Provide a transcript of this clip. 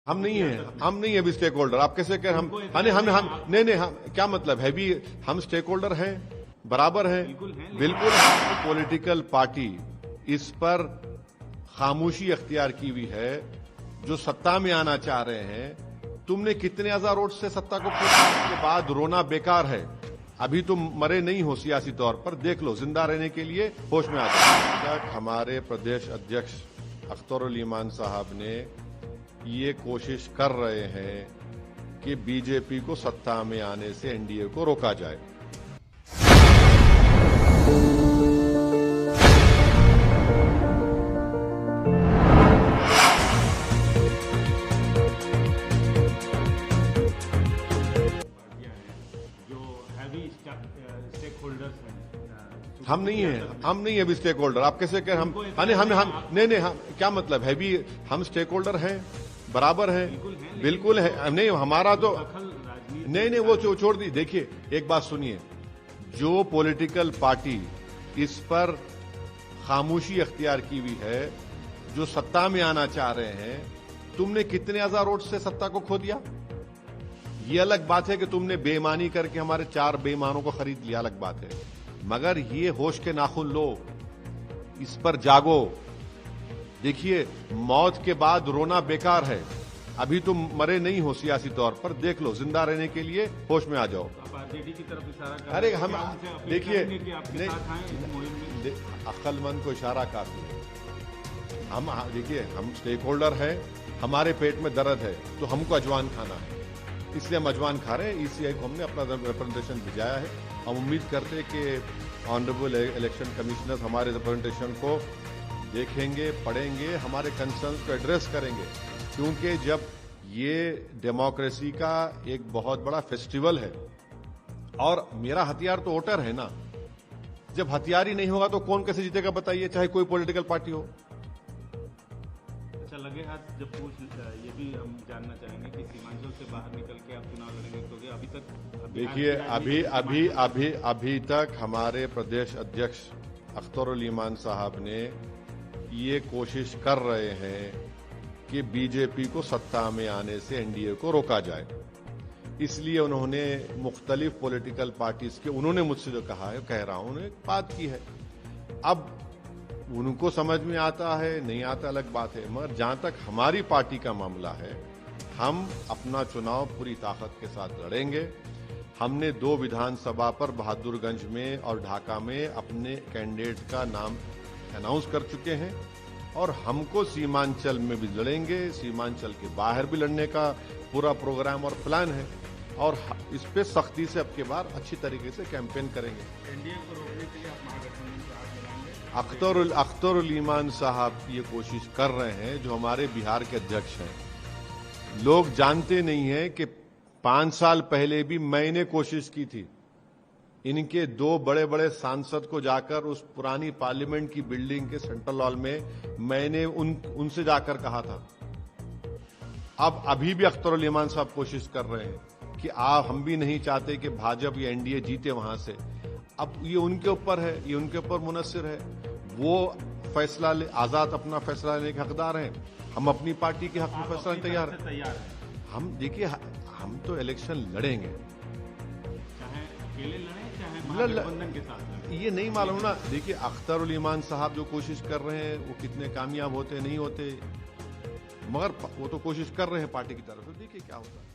हम नहीं है अभी स्टेक होल्डर। आप कैसे कह हम नहीं क्या मतलब है भी? हम स्टेक होल्डर हैं, बराबर हैं, बिल्कुल है। पॉलिटिकल पार्टी इस पर खामोशी अख्तियार की हुई है जो सत्ता में आना चाह रहे हैं। तुमने कितने हजार वोट से सत्ता को खोलने के बाद रोना बेकार है। अभी तुम मरे नहीं हो सियासी तौर पर, देख लो, जिंदा रहने के लिए होश में आता है। हमारे प्रदेश अध्यक्ष अख्तरुल ईमान साहब ने ये कोशिश कर रहे हैं कि बीजेपी को सत्ता में आने से एनडीए को रोका जाए। हम नहीं है अभी स्टेक होल्डर। आप कैसे कह हम नहीं क्या मतलब है भी? हम स्टेक होल्डर हैं, बराबर हैं, बिल्कुल है। नहीं हमारा तो नहीं वो छोड़ दी। देखिए एक बात सुनिए, जो पॉलिटिकल पार्टी इस पर खामोशी अख्तियार की हुई है जो सत्ता में आना चाह रहे हैं, तुमने कितने हजार वोट से सत्ता को खो दिया। ये अलग बात है कि तुमने बेईमानी करके हमारे 4 बेईमानों को खरीद लिया, अलग बात है। मगर ये होश के नाखून लो, इस पर जागो। देखिए मौत के बाद रोना बेकार है। अभी तुम मरे नहीं हो सियासी तौर पर, देख लो, जिंदा रहने के लिए होश में आ जाओ। आरजेडी की तरफ इशारा कर अरे हम देखिए अक्लमंद को इशारा काफी है। हम देखिए हम स्टेक होल्डर हैं, हमारे पेट में दर्द है तो हमको अजवान खाना है, इसलिए हम अजवान खा रहे हैं। ईसीआई को हमने अपना रिप्रेजेंटेशन भिजाया है। हम उम्मीद करते हैं कि ऑनरेबल इलेक्शन कमिश्नर हमारे रिप्रेजेंटेशन को देखेंगे, पढ़ेंगे, हमारे कंसर्न्स को एड्रेस करेंगे। क्योंकि जब ये डेमोक्रेसी का एक बहुत बड़ा फेस्टिवल है और मेरा हथियार तो वोटर है ना, जब हथियार ही नहीं होगा तो कौन कैसे जीतेगा बताइए, चाहे कोई पॉलिटिकल पार्टी हो। अच्छा लगे हाथ जब पूछ ये भी हम जानना चाहेंगे कि सीमांचल से बाहर निकल के आप चुनाव लड़ेंगे, क्योंकि अभी तक देखिए अभी तक हमारे प्रदेश अध्यक्ष अख्तरुल ईमान साहब ने ये कोशिश कर रहे हैं कि बीजेपी को सत्ता में आने से एनडीए को रोका जाए। इसलिए उन्होंने मुख्तलिफ पॉलिटिकल पार्टीज के, उन्होंने मुझसे जो कहा है, कह रहा हूं, उन्होंने बात की है। अब उनको समझ में आता है नहीं आता अलग बात है, मगर जहां तक हमारी पार्टी का मामला है, हम अपना चुनाव पूरी ताकत के साथ लड़ेंगे। हमने 2 विधानसभा पर बहादुरगंज में और ढाका में अपने कैंडिडेट का नाम अनाउंस कर चुके हैं और हमको सीमांचल में भी लड़ेंगे, सीमांचल के बाहर भी लड़ने का पूरा प्रोग्राम और प्लान है और इस पे सख्ती से अब के बाद अच्छी तरीके से कैंपेन करेंगे। एनडीए को रोकने के लिए आप महागठबंधन से हाथ मिलाएंगे? अख्तरुल ईमान साहब ये कोशिश कर रहे हैं, जो हमारे बिहार के अध्यक्ष हैं। लोग जानते नहीं हैं कि 5 साल पहले भी मैंने कोशिश की थी, इनके 2 बड़े बड़े सांसद को जाकर उस पुरानी पार्लियामेंट की बिल्डिंग के सेंट्रल हॉल में मैंने उनसे जाकर कहा था। अब अभी भी अख्तरुल ईमान साहब कोशिश कर रहे हैं कि हम भी नहीं चाहते कि भाजपा या एनडीए जीते वहां से। अब ये उनके ऊपर है, ये उनके ऊपर मुनस्सिर है। वो फैसला आजाद अपना फैसला लेने के हकदार हैं, हम अपनी पार्टी के हक में फैसला तैयार हैं। हम देखिए हम तो इलेक्शन लड़ेंगे, चाहे अकेले लड़ें चाहे महागठबंधन के साथ लड़ें, ये नहीं मालूम ना। देखिए अख्तरुल ईमान साहब जो कोशिश कर रहे हैं वो कितने कामयाब होते नहीं होते, मगर वो तो कोशिश कर रहे हैं पार्टी की तरफ से, देखिए क्या होता है।